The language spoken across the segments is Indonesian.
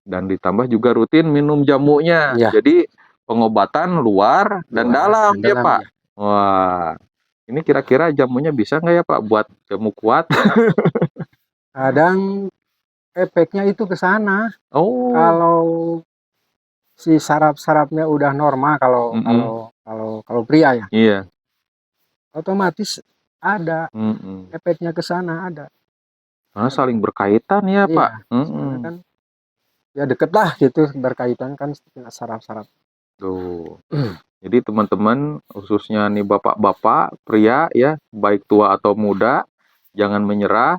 dan ditambah juga rutin minum jamunya. Iya. Jadi pengobatan luar dan dalam ya Pak. Ya. Wah, ini kira-kira jamunya bisa nggak ya Pak buat jamu kuat? Kadang efeknya itu ke sana. Oh. Kalau si saraf-sarafnya udah normal, kalau pria ya, Iya. otomatis ada Mm-mm. efeknya ke sana, ada. Karena saling berkaitan ya Pak. Iya, soalnya kan ya deket lah gitu, berkaitan kan saraf-saraf. Tuh. Jadi teman-teman, khususnya nih bapak-bapak, pria ya, baik tua atau muda, jangan menyerah,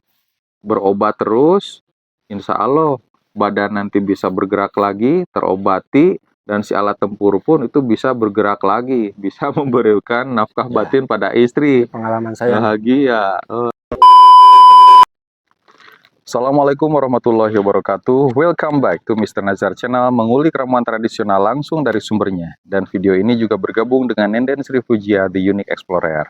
berobat terus, insya Allah badan nanti bisa bergerak lagi, terobati, dan si alat tempur pun itu bisa bergerak lagi, bisa memberikan nafkah batin pada istri. Pengalaman saya. Bahagia. Assalamualaikum warahmatullahi wabarakatuh. Welcome back to Mr. Nazar Channel, mengulik ramuan tradisional langsung dari sumbernya. Dan video ini juga bergabung dengan Nenden Sri Fujia, The Unique Explorer.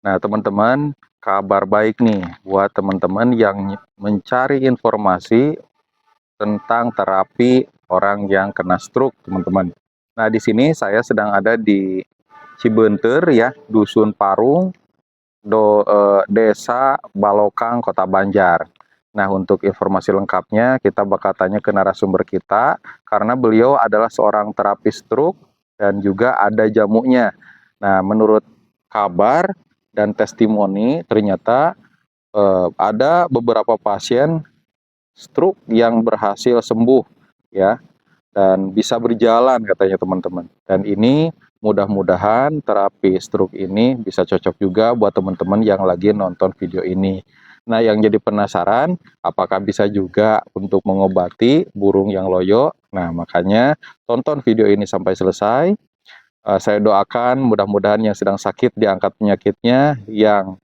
Nah teman-teman, kabar baik nih buat teman-teman yang mencari informasi tentang terapi orang yang kena stroke, teman-teman. Nah di sini saya sedang ada di Cibenter ya, Dusun Parung, Desa Balokang, Kota Banjar. Nah, untuk informasi lengkapnya kita bakal tanya ke narasumber kita karena beliau adalah seorang terapis stroke dan juga ada jamunya. Nah, menurut kabar dan testimoni ternyata ada beberapa pasien stroke yang berhasil sembuh ya dan bisa berjalan katanya teman-teman. Dan ini mudah-mudahan terapi stroke ini bisa cocok juga buat teman-teman yang lagi nonton video ini. Nah, yang jadi penasaran, apakah bisa juga untuk mengobati burung yang loyo? Nah, makanya tonton video ini sampai selesai. Saya doakan mudah-mudahan yang sedang sakit diangkat penyakitnya, yang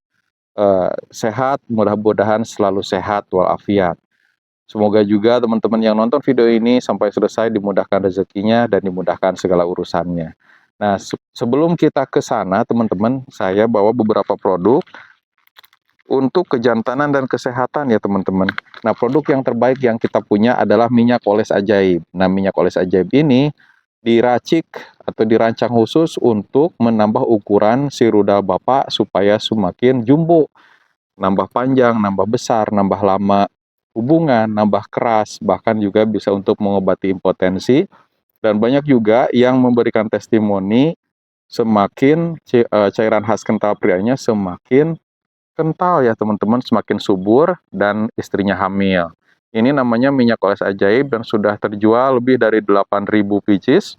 sehat mudah-mudahan selalu sehat walafiat. Semoga juga teman-teman yang nonton video ini sampai selesai dimudahkan rezekinya dan dimudahkan segala urusannya. Nah, sebelum kita ke sana teman-teman, saya bawa beberapa produk untuk kejantanan dan kesehatan ya teman-teman. Nah, produk yang terbaik yang kita punya adalah minyak oles ajaib. Nah, minyak oles ajaib ini diracik atau dirancang khusus untuk menambah ukuran si rudal Bapak supaya semakin jumbo, nambah panjang, nambah besar, nambah lama hubungan, nambah keras, bahkan juga bisa untuk mengobati impotensi. Dan banyak juga yang memberikan testimoni semakin cairan khas kental prianya semakin kental ya teman-teman, semakin subur dan istrinya hamil. Ini namanya minyak oles ajaib dan sudah terjual lebih dari 8.000 pieces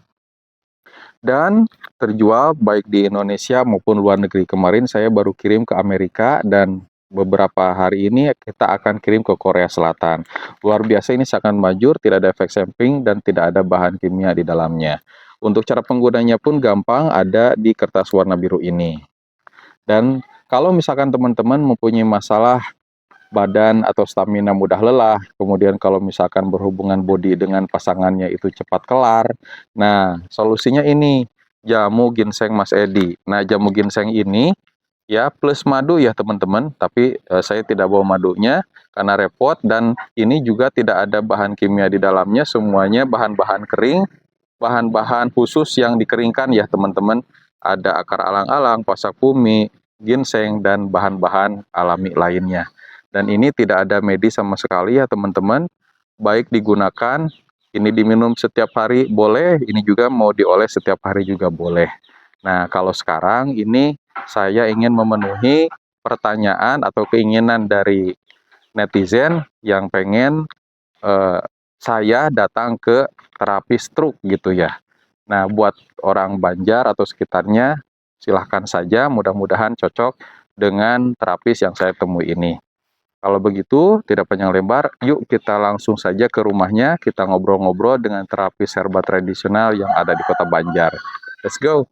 dan terjual baik di Indonesia maupun luar negeri. Kemarin saya baru kirim ke Amerika dan beberapa hari ini kita akan kirim ke Korea Selatan. Luar biasa, ini sangat manjur, tidak ada efek samping dan tidak ada bahan kimia di dalamnya. Untuk cara penggunanya pun gampang, ada di kertas warna biru ini. Dan kalau misalkan teman-teman mempunyai masalah badan atau stamina mudah lelah, kemudian kalau misalkan berhubungan body dengan pasangannya itu cepat kelar, nah solusinya ini, jamu ginseng Mas Edi. Nah jamu ginseng ini ya plus madu ya teman-teman, tapi saya tidak bawa madunya karena repot, dan ini juga tidak ada bahan kimia di dalamnya, semuanya bahan-bahan kering, bahan-bahan khusus yang dikeringkan ya teman-teman. Ada akar alang-alang, pasak bumi, ginseng, dan bahan-bahan alami lainnya. Dan ini tidak ada medis sama sekali ya teman-teman. Baik digunakan, ini diminum setiap hari boleh, ini juga mau dioles setiap hari juga boleh. Nah kalau sekarang ini saya ingin memenuhi pertanyaan atau keinginan dari netizen yang pengen saya datang ke terapi stroke gitu ya. Nah, buat orang Banjar atau sekitarnya, silahkan saja, mudah-mudahan cocok dengan terapis yang saya temui ini. Kalau begitu, tidak panjang lebar, yuk kita langsung saja ke rumahnya, kita ngobrol-ngobrol dengan terapis herba tradisional yang ada di Kota Banjar. Let's go!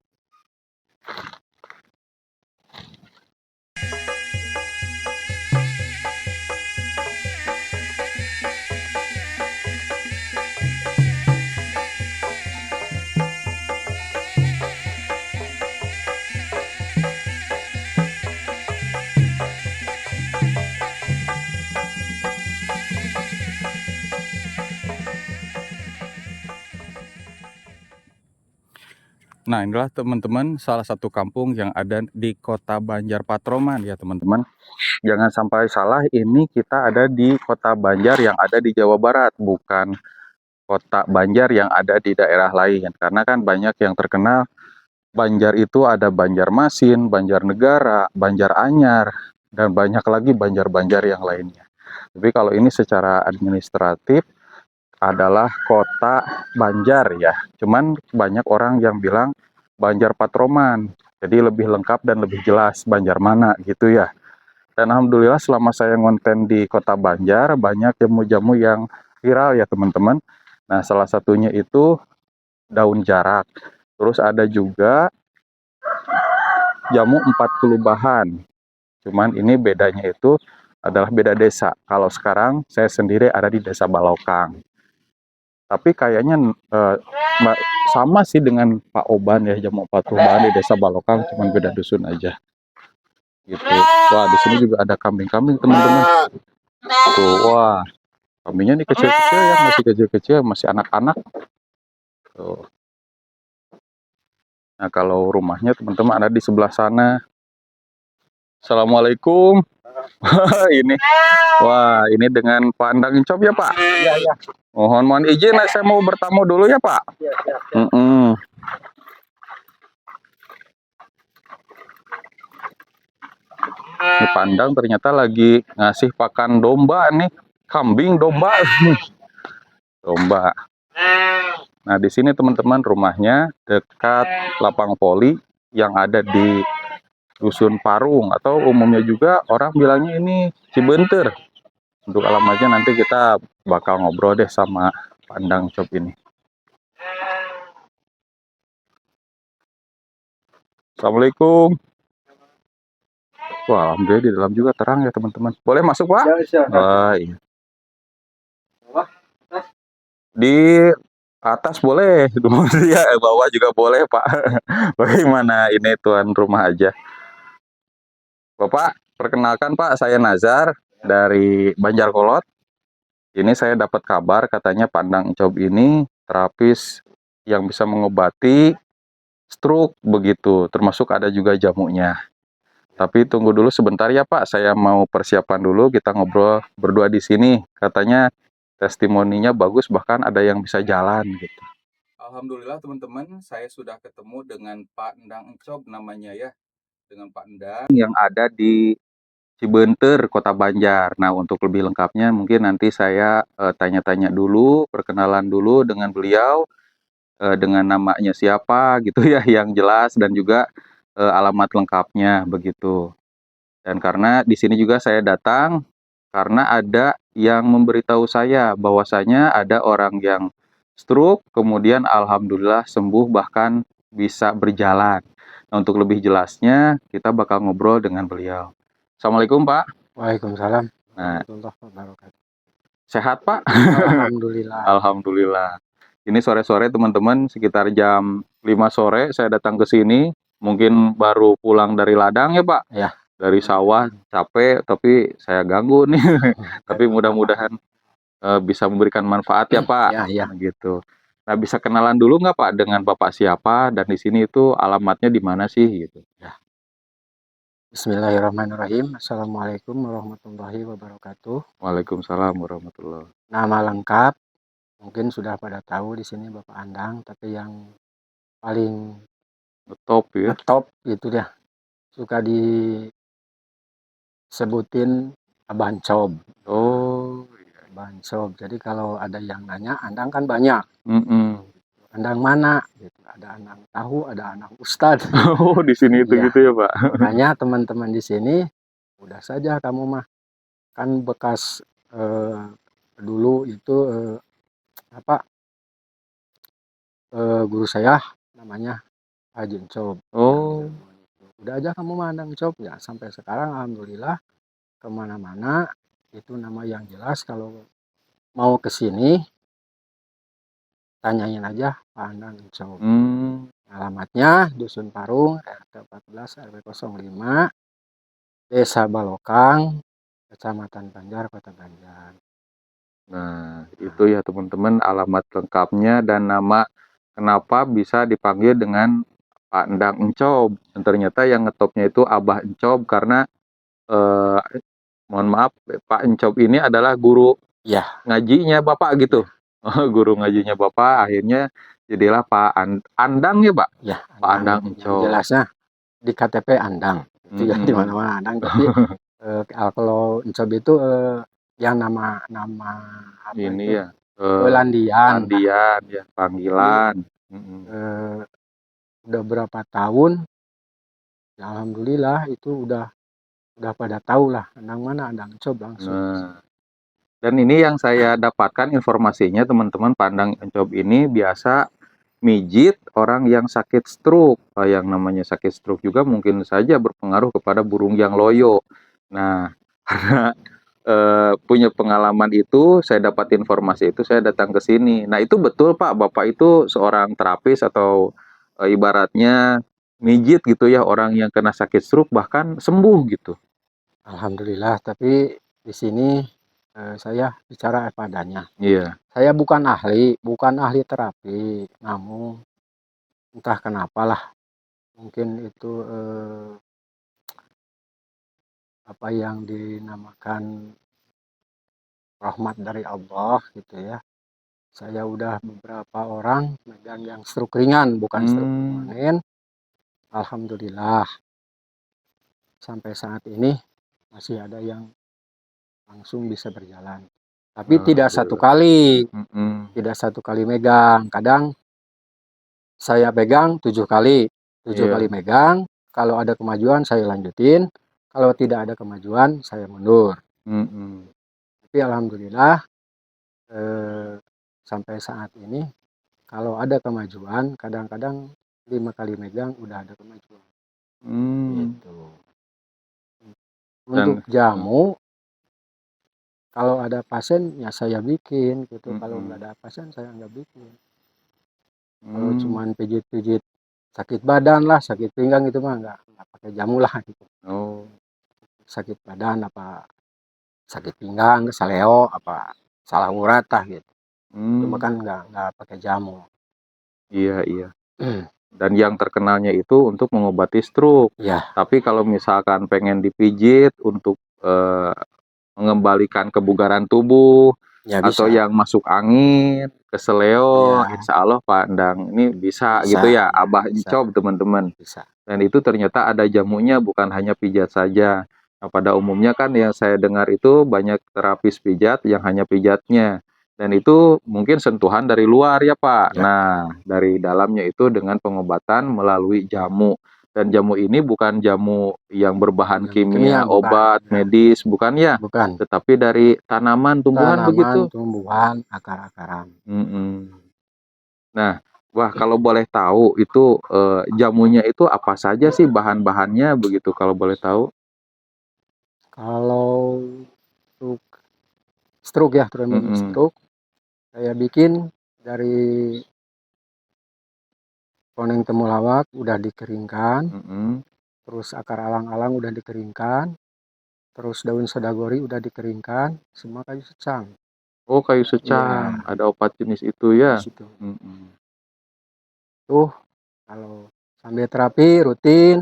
Nah, inilah teman-teman salah satu kampung yang ada di Kota Banjar Patroman ya teman-teman. Jangan sampai salah, ini kita ada di Kota Banjar yang ada di Jawa Barat, bukan Kota Banjar yang ada di daerah lain. Karena kan banyak yang terkenal Banjar itu ada Banjarmasin, Banjarnegara, Banjaranyar, dan banyak lagi Banjar-Banjar yang lainnya. Tapi kalau ini secara administratif adalah Kota Banjar ya. Cuman banyak orang yang bilang Banjar Patroman. Jadi lebih lengkap dan lebih jelas Banjar mana gitu ya. Dan alhamdulillah selama saya ngonten di Kota Banjar banyak jamu-jamu yang viral ya teman-teman. Nah, salah satunya itu daun jarak. Terus ada juga jamu 40 bahan. Cuman ini bedanya itu adalah beda desa. Kalau sekarang saya sendiri ada di Desa Balokang. Tapi kayaknya sama sih dengan Pak Oban ya, jamu 40 bahan di Desa Balokang, cuman beda dusun aja. Gitu. Wah, di sini juga ada kambing-kambing teman-teman. Tuh, wah, kambingnya ini kecil-kecil ya, masih kecil-kecil, masih anak-anak. Tuh. Nah, kalau rumahnya teman-teman ada di sebelah sana. Assalamualaikum. Ini, wah, ini dengan Pak Andang Incop ya Pak? Iya, iya. Mohon izin, saya mau bertamu dulu ya Pak. Iya, iya. Ini Pandang ternyata lagi ngasih pakan domba nih, kambing domba, domba. Nah di sini teman-teman rumahnya dekat lapang voli yang ada di Dusun Parung atau umumnya juga orang bilangnya ini Cibenter. Untuk alamatnya nanti kita bakal ngobrol deh sama Pandang Cop ini. Assalamualaikum. Wah, alhamdulillah di dalam juga terang ya teman-teman. Boleh masuk Pak? Wah, iya. Di atas boleh, ya bawah juga boleh Pak. Bagaimana ini tuan rumah aja. Bapak, perkenalkan Pak, saya Nazar dari Banjarkolot. Ini saya dapat kabar katanya Pandang Incop ini terapis yang bisa mengobati stroke begitu, termasuk ada juga jamunya. Tapi tunggu dulu sebentar ya Pak, saya mau persiapan dulu, kita ngobrol berdua di sini. Katanya testimoninya bagus, bahkan ada yang bisa jalan gitu. Alhamdulillah teman-teman, saya sudah ketemu dengan Pak Endang Incop namanya ya. Dengan Pak Endang yang ada di Cibenter, Kota Banjar. Nah, untuk lebih lengkapnya mungkin nanti saya tanya-tanya dulu, perkenalan dulu dengan beliau, dengan namanya siapa gitu ya, yang jelas dan juga alamat lengkapnya begitu. Dan karena di sini juga saya datang karena ada yang memberitahu saya bahwasanya ada orang yang stroke, kemudian alhamdulillah sembuh bahkan bisa berjalan. Nah, untuk lebih jelasnya kita bakal ngobrol dengan beliau. Assalamualaikum Pak. Waalaikumsalam. Nah, Warahmatullahi wabarakatuh. sehat Pak? Alhamdulillah. Alhamdulillah. Ini sore-sore teman-teman, sekitar jam 5 sore saya datang ke sini. Mungkin baru pulang dari ladang ya Pak? Ya. Dari sawah, capek, tapi saya ganggu nih. Tapi mudah-mudahan bisa memberikan manfaat ya Pak. Ya, ya. Gitu. Nah, bisa kenalan dulu nggak Pak dengan Bapak siapa dan di sini itu alamatnya di mana sih gitu? Ya. Bismillahirrahmanirrahim. Assalamualaikum warahmatullahi wabarakatuh. Waalaikumsalam warahmatullahi. Nama lengkap mungkin sudah pada tahu di sini Bapak Andang, tapi yang paling Top ya. top gitu ya. Suka disebutin Abang Cob. Oh, Abang Cob. Jadi kalau ada yang nanya, Andang kan banyak. Andang Mm-mm. mana? Gitu. Ada Andang tahu, ada Andang Ustad. Oh, di sini itu Iya. gitu ya Pak. Makanya teman-teman di sini, udah saja kamu mah kan bekas dulu itu guru saya namanya Haji Cob. Oh, Udah aja kamu mah Andang Cob ya. Sampai sekarang alhamdulillah kemana-mana itu nama yang jelas. Kalau mau ke sini tanyain aja Pak Andang Cob. Alamatnya Dusun Parung, RT 14 RW 05, Desa Balokang, Kecamatan Banjar, Kota Banjar. Nah, itu ya teman-teman alamat lengkapnya dan nama kenapa bisa dipanggil dengan Pak Endang Encob. Dan ternyata yang ngetopnya itu Abah Encob karena eh, mohon maaf, Pak Encob ini adalah guru Ya, ngajinya Bapak gitu. Oh, guru ngajinya Bapak, akhirnya jadilah Pak Andang ya Pak? ya, Pak Andang. Andang Yang Encob. jelasnya di KTP Andang. Itu ya di Mm-mm. mana-mana Andang. Tapi kalau Encob itu yang nama apa Ini itu ya, eh, Landian lah. Landian ya, Tapi panggilan. Mm-mm. eh, udah berapa tahun, ya alhamdulillah itu udah pada tahu lah Andang mana Andang Encob langsung. Nah, dan ini yang saya dapatkan informasinya teman-teman, Pandang Encob ini biasa mijit orang yang sakit stroke. Yang namanya sakit stroke juga mungkin saja berpengaruh kepada burung yang loyo. Nah, karena punya pengalaman itu, saya dapat informasi itu, saya datang ke sini. Nah, itu betul Pak, Bapak itu seorang terapis atau ibaratnya mijit gitu ya, orang yang kena sakit stroke bahkan sembuh gitu. Alhamdulillah, tapi di sini saya bicara apa adanya. Iya. Saya bukan ahli terapi, namun entah kenapalah mungkin itu apa yang dinamakan rahmat dari Allah gitu ya. Saya udah beberapa orang megang yang stroke ringan, bukan stroke Hmm. permanen. Alhamdulillah sampai saat ini masih ada yang langsung bisa berjalan. Tapi tidak satu Alhamdulillah. kali, Mm-mm. tidak satu kali megang. Kadang saya pegang 7 kali, 7 kali Iya. megang. Kalau ada kemajuan saya lanjutin, kalau tidak ada kemajuan saya mundur. Mm-mm. Tapi alhamdulillah eh, sampai saat ini kalau ada kemajuan, kadang-kadang 5 kali megang udah ada kemajuan. Hmm. Gitu. Untuk Dan jamu, kalau ada pasien ya saya bikin gitu. Kalau nggak mm-mm. ada pasien saya nggak bikin. Kalau Hmm. cuman pijit-pijit sakit badan lah, sakit pinggang itu mah nggak pakai jamu lah gitu. Oh. Sakit badan apa sakit pinggang, saleo apa salah urat lah gitu. Itu mah Hmm. kan nggak pakai jamu. Iya, iya. Dan yang terkenalnya itu untuk mengobati stroke. Ya, Tapi kalau misalkan pengen dipijit untuk mengembalikan kebugaran tubuh ya atau bisa. yang masuk angin, keseleo, Ya, insya Allah Pak Endang ini bisa bisa gitu ya, ya, Abah bisa, Encob teman-teman. bisa. Dan itu ternyata ada jamunya, bukan hanya pijat saja. Nah, pada umumnya kan yang saya dengar itu banyak terapis pijat yang hanya pijatnya. Dan itu mungkin sentuhan dari luar ya Pak. Ya, Nah, dari dalamnya itu dengan pengobatan melalui jamu. Dan jamu ini bukan jamu yang berbahan jamu kimia kimia, bukan. obat, Ya, medis, bukan ya. bukan. Tetapi dari tanaman, tumbuhan Tanaman, begitu. tumbuhan, akar-akaran. Mm-mm. Nah, wah kalau boleh tahu itu jamunya itu apa saja sih bahan-bahannya begitu kalau boleh tahu? Kalau untuk stroke ya, terutama untuk Mm-mm. stroke, saya bikin dari koneng temulawak udah dikeringkan, Mm-mm. terus akar alang-alang udah dikeringkan, terus daun sedagori udah dikeringkan, semua kayu secang. Oh, kayu Iya, secang, ada obat jenis itu di ya. situ. Mm-mm. Tuh, kalau sambil terapi rutin,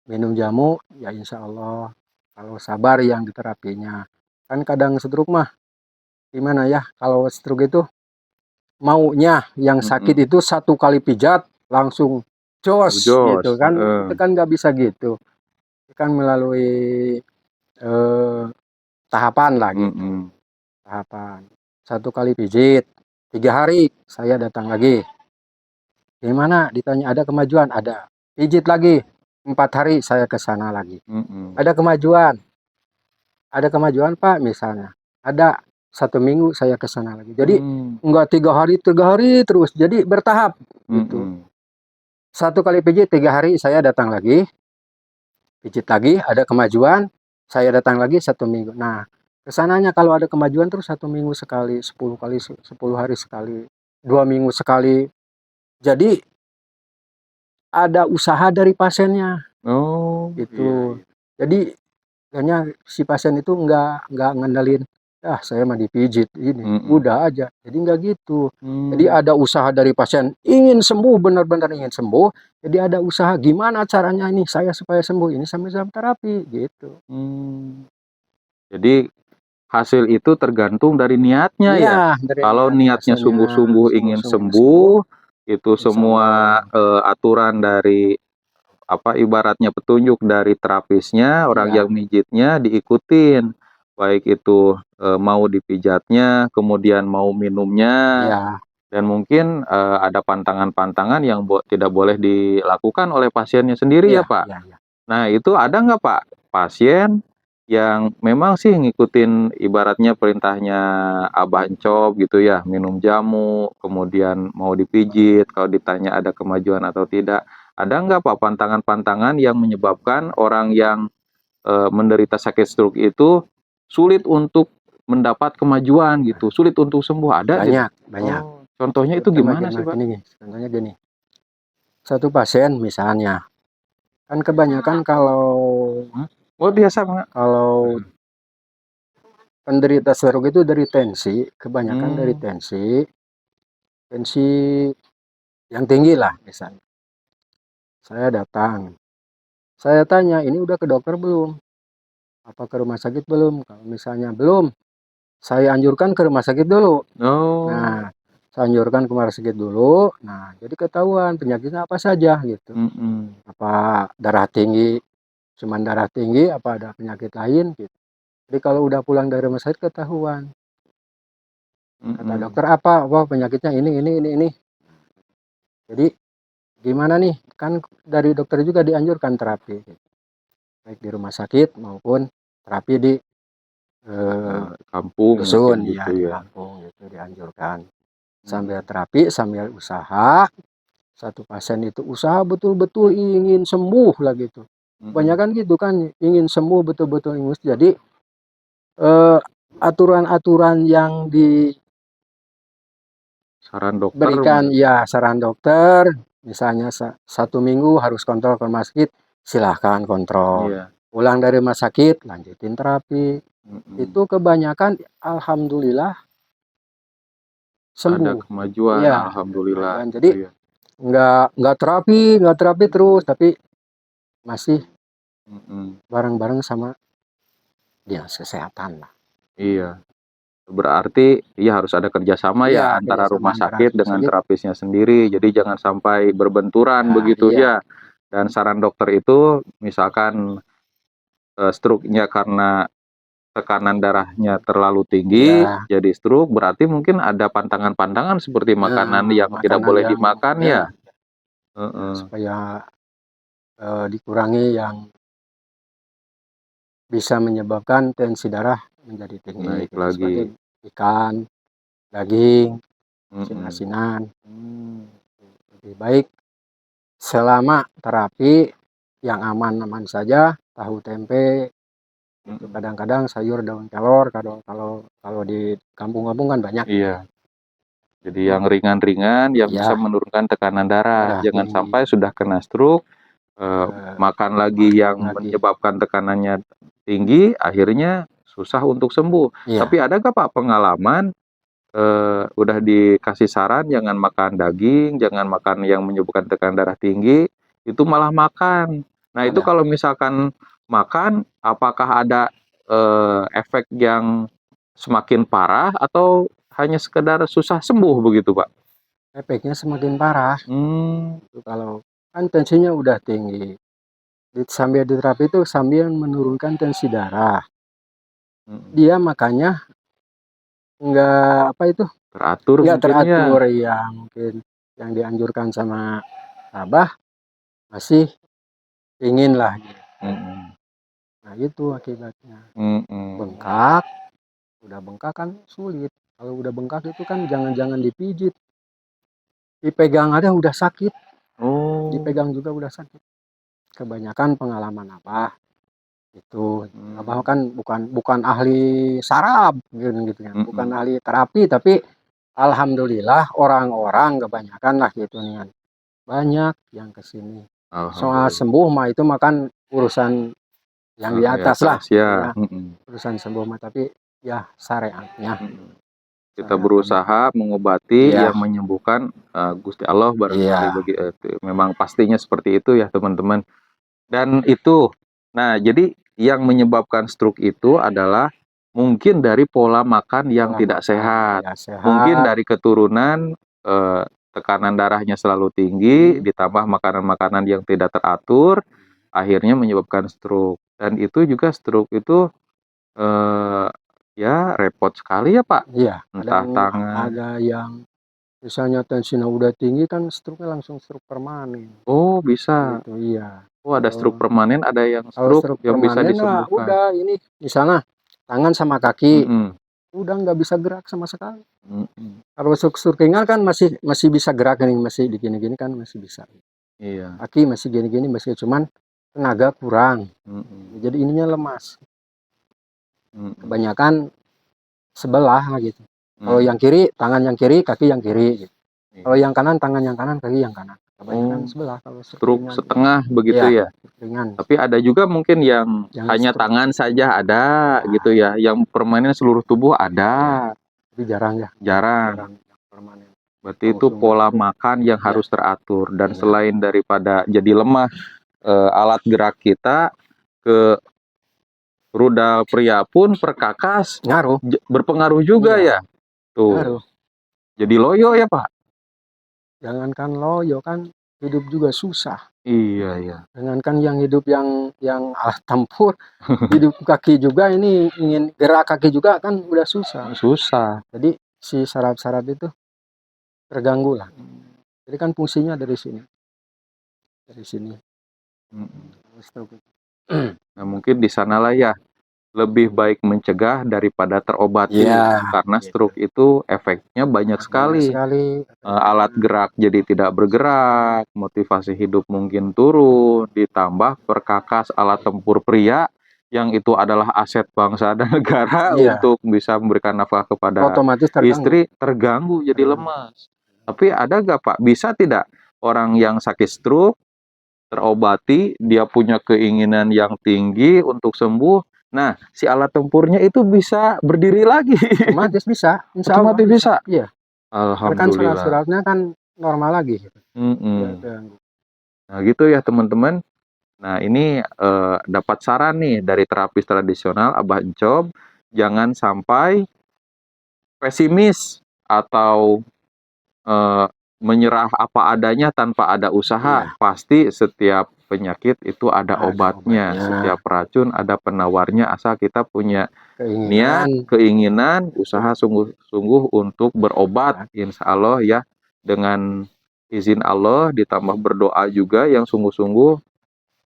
minum jamu, ya insya Allah. Kalau sabar yang diterapinya. Kan kadang stroke mah, gimana ya, kalau stroke itu maunya yang sakit Mm-mm. itu 1 kali pijat langsung jos gitu Jos, kan, itu kan nggak bisa gitu. Itu kan melalui eh, tahapan lah gitu, Mm-mm. tahapan. 1 kali pijit, 3 hari saya datang lagi. Gimana? Ditanya ada kemajuan, ada. Pijit lagi, 4 hari saya ke sana lagi. Mm-mm. Ada kemajuan Pak misalnya. Ada 1 minggu saya ke sana lagi. Jadi Mm. enggak 3 hari terus. Jadi bertahap gitu. Mm-mm. 1 kali pijit 3 hari saya datang lagi, pijit lagi, ada kemajuan, saya datang lagi 1 minggu. Nah, kesananya kalau ada kemajuan terus 1 minggu sekali, 10 kali, 10 hari sekali, 2 minggu sekali. Jadi ada usaha dari pasiennya Oh, iya, itu. iya. Jadi kayaknya si pasien itu nggak ngandelin saya mah dipijit ini, Mm-mm. udah aja. Jadi nggak gitu. Jadi Hmm. ada usaha dari pasien ingin sembuh, benar-benar ingin sembuh. Jadi ada usaha gimana caranya ini saya supaya sembuh ini sambil terapi gitu. Hmm. Jadi hasil itu tergantung dari niatnya Iya, ya. dari Kalau niat niatnya biasanya sungguh-sungguh ingin sungguh-sungguh ingin sembuh, sembuh, itu insya semua Allah. aturan dari apa ibaratnya petunjuk dari terapisnya, orang Iya, yang mijitnya diikutin. Baik itu mau dipijatnya, kemudian mau minumnya, iya, dan mungkin ada pantangan-pantangan yang tidak boleh dilakukan oleh pasiennya sendiri iya, ya Pak. iya, iya. Nah itu ada nggak Pak pasien yang memang sih ngikutin ibaratnya perintahnya Abah Encop gitu ya, minum jamu, kemudian mau dipijit, kalau ditanya ada kemajuan atau tidak. Ada nggak Pak pantangan-pantangan yang menyebabkan orang yang menderita sakit stroke itu sulit untuk mendapat kemajuan gitu, sulit untuk sembuh, ada gitu? Banyak, banyak. Oh, contohnya itu Terutama gimana sih Pak? gini, contohnya gini. Satu pasien misalnya, kan kebanyakan kalau Hmm? Oh biasa Pak. kalau penderita stroke itu dari tensi, kebanyakan dari Hmm. tensi yang tinggi lah misalnya. Saya datang, saya tanya, ini udah ke dokter belum? Apa ke rumah sakit belum? Kalau misalnya belum, saya anjurkan ke rumah sakit dulu. Oh. Nah, saya anjurkan ke rumah sakit dulu. Nah, jadi ketahuan penyakitnya apa saja gitu. Mm-mm. Apa darah tinggi, cuman darah tinggi, apa ada penyakit lain gitu. Jadi kalau udah pulang dari rumah sakit ketahuan. Kata Mm-mm. dokter apa? Wah, penyakitnya ini. Jadi gimana nih? Kan dari dokter juga dianjurkan terapi, gitu. Baik di rumah sakit maupun terapi di Kampung mungkin dusun, ya gitu di ya. kampung gitu dianjurkan. Sambil Mm-mm. terapi, sambil usaha. Satu pasien itu usaha betul-betul ingin sembuh lah gitu. Mm-mm. Kebanyakan gitu kan, ingin sembuh betul-betul ingin. Jadi eh, aturan-aturan yang Saran dokter diberikan, mungkin. ya saran dokter, misalnya 1 minggu harus kontrol ke rumah sakit, silahkan kontrol. Iya. Pulang dari rumah sakit, lanjutin terapi. Mm-mm. Itu kebanyakan, alhamdulillah Ada sembuh. kemajuan, Ya, ada alhamdulillah kemajuan. Jadi gitu ya. nggak terapi terus, tapi masih Mm-mm. bareng-bareng sama dinas kesehatan lah. Iya. Berarti ya harus ada kerjasama Iya, ya antara kerjasama rumah antara sakit rumah dengan sakit. terapisnya sendiri. Jadi jangan sampai berbenturan Ya, begitu iya, ya. Dan saran dokter itu misalkan stroke-nya karena tekanan darahnya terlalu tinggi, iya. jadi stroke, berarti mungkin ada pantangan-pantangan seperti makanan Nah, yang tidak makanan boleh yang dimakan ya, ya. ya Heeh. supaya dikurangi yang bisa menyebabkan tensi darah menjadi tinggi Naik gitu. lagi. Seperti ikan, daging, Mm-mm. asin-asinan. Lebih baik selama terapi yang aman-aman saja, tahu tempe, itu Mm-mm. kadang-kadang sayur daun kelor, kalau kalau kalau di kampung-kampung kan banyak. Iya, jadi yang ringan-ringan yang bisa Ya, menurunkan tekanan darah. darah Jangan tinggi. sampai sudah kena stroke, eh, makan lagi yang Lagi. menyebabkan tekanannya tinggi, akhirnya susah untuk sembuh. Tapi Iya, ada nggak Pak pengalaman udah dikasih saran jangan makan daging, jangan makan yang menyebabkan tekanan darah tinggi, itu malah makan. Nah itu ada. kalau misalkan makan, apakah ada efek yang semakin parah atau hanya sekedar susah sembuh begitu Pak? Efeknya semakin parah. Hmm. Itu kalau kan tensinya udah tinggi. Sambil diterapi itu sambil menurunkan tensi darah. Mm. Dia makanya nggak apa itu, Teratur nggak mungkin ya. teratur ya, mungkin yang dianjurkan sama Abah masih ingin lah gitu. Mm-mm. Nah itu akibatnya Mm-mm. bengkak. Udah bengkak kan sulit. Kalau udah bengkak itu kan jangan-jangan dipijit, dipegang ada udah sakit, Oh. dipegang juga udah sakit. Kebanyakan pengalaman Abah itu. Abah Mm. kan bukan bukan ahli saraf gitu kan, bukan Mm-mm. ahli terapi, tapi alhamdulillah orang-orang kebanyakan lah gitu nih kan, banyak yang kesini. Soal Alhamdulillah. sembuh mah itu makan urusan yang di Sang di atas lah atas gitu ya. ya, Mm-mm. urusan sembuh mah. Tapi ya syariatnya. Mhm. Kita Syariat agama. berusaha mengobati Iya, yang menyembuhkan, Gusti Allah barangkali iya, memang pastinya seperti itu ya teman-teman. Dan itu, nah jadi yang menyebabkan stroke itu adalah mungkin dari pola makan yang pola tidak makan sehat. tidak Mungkin sehat. dari keturunan, tekanan darahnya selalu tinggi, ditambah makanan-makanan yang tidak teratur, akhirnya menyebabkan stroke. Dan itu juga stroke itu, eee, ya repot sekali ya Pak, Iya, entah tangan. ada yang misalnya tensinya udah tinggi kan stroke langsung stroke permanen. Oh bisa. Gitu, iya. Oh ada stroke Kalau permanen, ada yang kalau stroke stroke yang bisa permanen nah disembuhkan. udah ini misalnya tangan sama kaki Mhm, udah nggak bisa gerak sama sekali. mhm, Kalau stroke ringan kan masih masih bisa gerak nih, masih digini-gini kan masih bisa. iya, Kaki masih gini-gini masih, cuman tenaga kurang. mhm, Jadi ininya lemas. mhm, Kebanyakan sebelah gitu. Kalau mhm, yang kiri, tangan yang kiri, kaki yang kiri gitu. Kalau iya. yang kanan, tangan yang kanan, kaki yang kanan. Kebanyakan Oh, sebelah kalau stroke stroke ringan. setengah begitu Iya, ya? ringan. Tapi ada juga mungkin yang Yang hanya stroke tangan saja ada ya, gitu ya, yang permanen seluruh tubuh ya, ada, tapi jarang ya, jarang. jarang yang permanen. Berarti itu Langsung pola stroke. makan yang Iya, harus teratur dan iya. selain daripada jadi lemah, alat gerak kita ke rudal pria pun perkakas Ngaruh. berpengaruh juga Iya, ya? Tuh, ngaruh. jadi loyo ya, Pak? Jangankan loyo kan hidup juga susah. Iya, iya. Jangankan yang hidup yang alat tempur, hidup kaki juga ini ingin gerak kaki juga kan udah susah. Susah. Jadi si saraf-saraf itu terganggu lah. Jadi kan fungsinya dari sini, dari sini. Mhm. Stroke. Nah, mungkin di sanalah ya, lebih baik mencegah daripada terobati. Iya, Karena gitu. stroke itu efeknya banyak Banyak sekali. sekali Alat efeknya. gerak jadi tidak bergerak, motivasi hidup mungkin turun, ditambah perkakas alat tempur pria yang itu adalah aset bangsa dan negara Iya, untuk bisa memberikan nafkah kepada otomatis terganggu. istri, terganggu jadi Terganggu. lemas. Tapi ada nggak Pak, bisa tidak orang yang sakit stroke terobati, dia punya keinginan yang tinggi untuk sembuh, nah si alat tempurnya itu bisa berdiri lagi, Otomatis bisa, insya Allah otomatis bisa. bisa? Iya, karena kan Alhamdulillah. surat-suratnya kan normal lagi. Gitu. Tidak Mhm. terganggu. Nah gitu ya teman-teman. Nah ini, dapat saran nih dari terapis tradisional Abah Encob, jangan sampai pesimis atau, eee, menyerah apa adanya tanpa ada usaha. Iya, Pasti setiap penyakit itu ada ada obatnya, obatnya. setiap racun ada penawarnya, asal kita punya niat, Keinginan. keinginan, usaha sungguh-sungguh untuk berobat, Ya, insya Allah ya, dengan izin Allah ditambah berdoa juga yang sungguh-sungguh,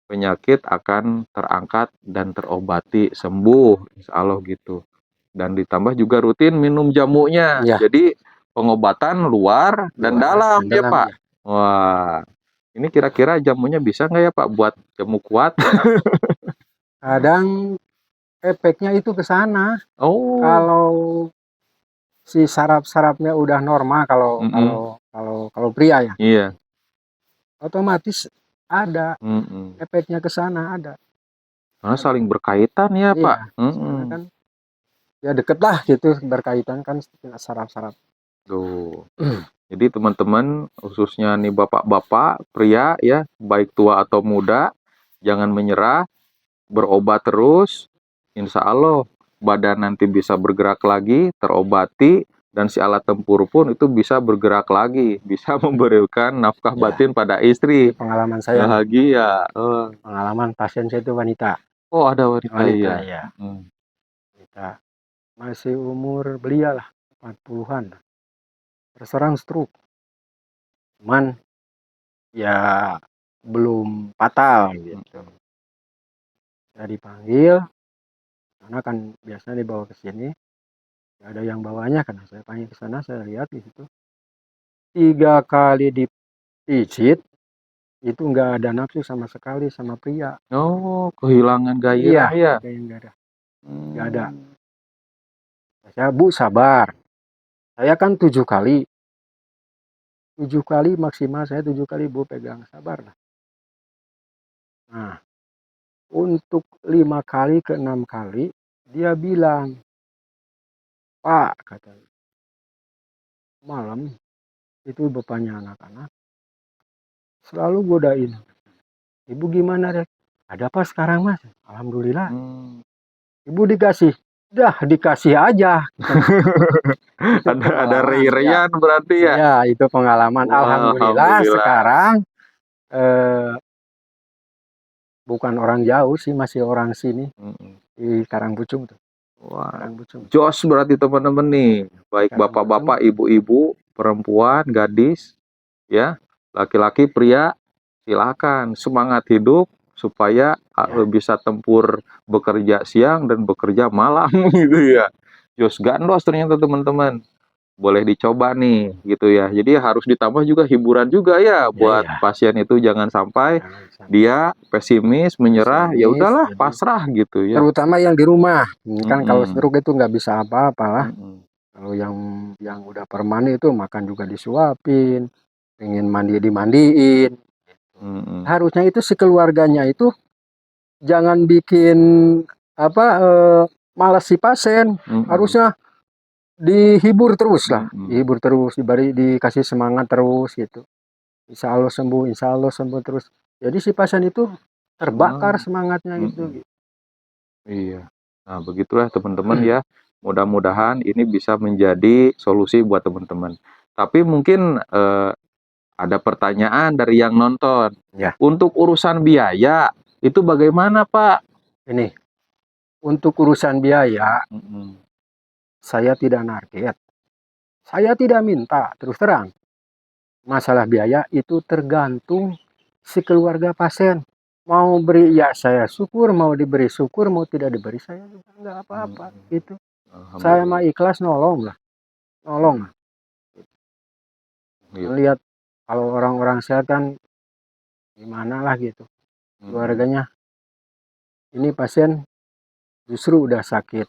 penyakit akan terangkat dan terobati, sembuh, insya Allah gitu. Dan ditambah juga rutin minum jamunya. ya, Jadi pengobatan luar dan luar dalam dan ya dalam Pak. ya. Wah, ini kira-kira jamunya bisa nggak ya Pak buat jamu kuat? Kadang efeknya itu ke sana. Oh, Kalau si saraf-sarafnya udah normal, kalau mm-mm, kalau kalau kalau pria ya, iya, otomatis ada mm-mm. efeknya ke sana ada. Karena Ada. saling berkaitan ya Iya, Pak. soalnya Mm-mm. kan ya deket lah gitu berkaitan kan saraf-saraf. Tuh. Jadi teman-teman, khususnya nih bapak-bapak, pria ya, baik tua atau muda, jangan menyerah, berobat terus, insya Allah badan nanti bisa bergerak lagi, terobati, dan si alat tempur pun itu bisa bergerak lagi, bisa memberikan nafkah Ya, batin pada ini istri. pengalaman saya nih. Bahagia. Oh, Pengalaman pasien saya itu wanita. oh ada wanita Wanita ya. ya, Mm. wanita. Masih umur belia lah, 40-an. Terserang stroke. Cuman ya belum fatal gitu. Saya dipanggil, karena kan biasanya dibawa ke sini. Gak ada yang bawanya karena saya panggil ke sana, saya lihat di situ. 3 kali dipijit, itu nggak ada nafsu sama sekali sama pria. Oh, kehilangan Iya, gairah ya. kayak nggak ada. Nggak ada. Hmm. Saya, Bu, sabar. Saya kan 7 kali. 7 kali maksimal saya 7 kali, Bu, pegang. Sabar lah. Nah, untuk 5 kali ke 6 kali, dia bilang, Pak, kata malam itu bapaknya anak-anak selalu godain. Ibu gimana, Rek? Ada apa sekarang, Mas? Alhamdulillah. Ibu dikasih. Dah dikasih aja. Itu Ada pengalaman. rei-reian berarti ya? Ya, itu pengalaman. Wah, Alhamdulillah alhamdulillah. sekarang bukan orang jauh sih, masih orang sini di Karangpucung tuh. Wah, Karangpucung. jos berarti teman-teman nih, baik Karangpucung. bapak-bapak, ibu-ibu, perempuan, gadis, ya, laki-laki, pria, silakan semangat hidup supaya bisa tempur bekerja siang dan bekerja malam gitu ya. Jos gandos ternyata teman-teman. Boleh dicoba nih gitu ya. Jadi harus ditambah juga hiburan juga ya buat Ya. pasien itu, jangan sampai dia pesimis, menyerah, ya udahlah pasrah gitu ya. Terutama yang di rumah. Kan kalau stroke itu nggak bisa apa-apa lah. Kalau yang udah permanen itu makan juga disuapin, pengen mandi dimandiin. Harusnya itu si keluarganya itu jangan bikin malas si pasien. Harusnya dihibur terus lah, dihibur terus, dikasih semangat terus gitu. Insya Allah sembuh terus. Jadi si pasien itu terbakar semangatnya gitu. Iya. Nah, begitulah teman-teman ya. Mudah-mudahan ini bisa menjadi solusi buat teman-teman. Tapi mungkin ada pertanyaan dari yang nonton. Ya. Untuk urusan biaya, itu bagaimana, Pak? Ini, untuk urusan biaya, saya tidak narget. Saya tidak minta, terus terang. Masalah biaya itu tergantung si keluarga pasien. Mau beri, ya saya syukur, mau diberi syukur, mau tidak diberi, saya juga nggak apa-apa. Gitu. Saya mah ikhlas nolong lah. Nolong. Lihat kalau orang-orang sehat kan gimana lah gitu. Keluarganya. Ini pasien justru udah sakit.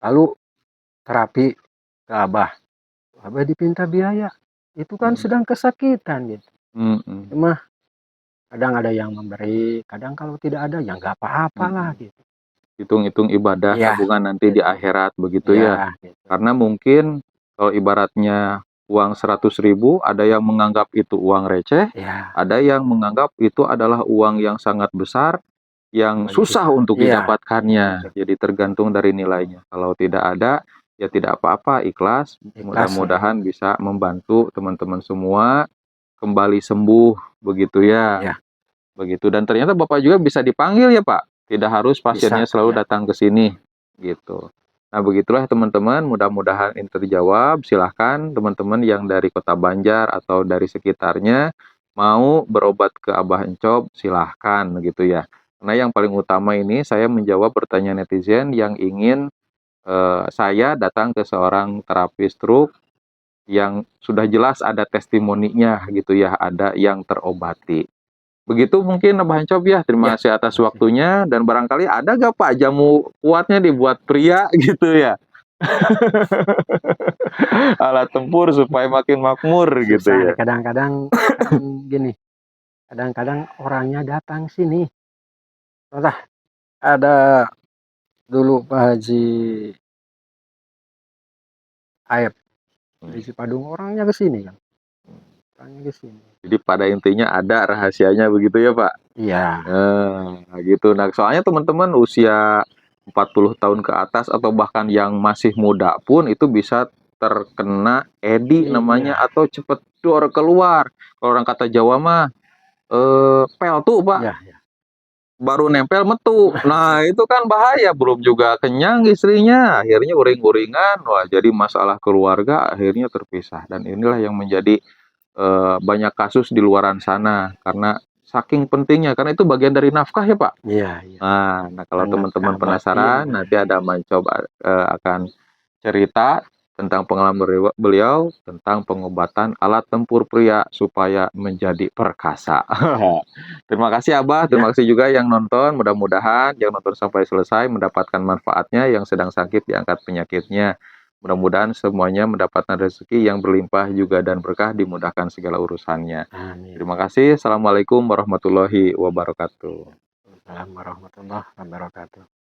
Lalu terapi ke Abah. Abah dipinta biaya. Itu kan sedang kesakitan gitu. Cuma kadang ada yang memberi, kadang kalau tidak ada ya nggak apa-apa lah gitu. Hitung-hitung ibadah tabungan nanti di akhirat begitu ya. Gitu. Karena mungkin kalau ibaratnya uang 100.000, ada yang menganggap itu uang receh, ada yang menganggap itu adalah uang yang sangat besar, yang susah untuk didapatkannya. Jadi tergantung dari nilainya. Kalau tidak ada, ya tidak apa-apa, ikhlas. Mudah-mudahan bisa membantu teman-teman semua kembali sembuh begitu ya. Begitu. Dan ternyata Bapak juga bisa dipanggil ya Pak. Tidak harus pasiennya selalu datang ke sini gitu. Nah, begitulah teman-teman, mudah-mudahan ini terjawab. Silahkan teman-teman yang dari Kota Banjar atau dari sekitarnya mau berobat ke Abah Encop, silahkan gitu ya. Karena yang paling utama ini saya menjawab pertanyaan netizen yang ingin saya datang ke seorang terapis stroke yang sudah jelas ada testimoninya gitu ya, ada yang terobati. Begitu mungkin Abah Encop ya, terima kasih atas waktunya, dan barangkali ada gak Pak jamu kuatnya dibuat pria gitu ya? Alat tempur supaya makin makmur gitu ya. Kadang-kadang gini, kadang-kadang orangnya datang sini. Entah, ada dulu Pak Haji Aib di Cipadung, orangnya ke sini kan. Orangnya ke sini. Jadi pada intinya ada rahasianya begitu ya Pak? Iya. Nah, gitu. Nah, soalnya teman-teman usia 40 tahun ke atas atau bahkan yang masih muda pun itu bisa terkena edi namanya, atau cepet dor keluar. Kalau orang kata Jawa mah pel tuh Pak. Baru nempel metu. Nah, itu kan bahaya, belum juga kenyang istrinya, akhirnya uring-uringan. Wah, jadi masalah keluarga akhirnya terpisah. Dan inilah yang menjadi banyak kasus di luaran sana karena saking pentingnya, karena itu bagian dari nafkah ya Pak. Iya. Nah kalau teman-teman penasaran, nanti ada mencoba akan cerita tentang pengalaman beliau tentang pengobatan alat tempur pria supaya menjadi perkasa. Terima kasih Abah, terima kasih juga yang nonton. Mudah-mudahan yang nonton sampai selesai mendapatkan manfaatnya, yang sedang sakit diangkat penyakitnya. Mudah-mudahan semuanya mendapatkan rezeki yang berlimpah juga dan berkah, dimudahkan segala urusannya. Amin. Terima kasih. Assalamualaikum warahmatullahi wabarakatuh. Assalamualaikum warahmatullahi wabarakatuh.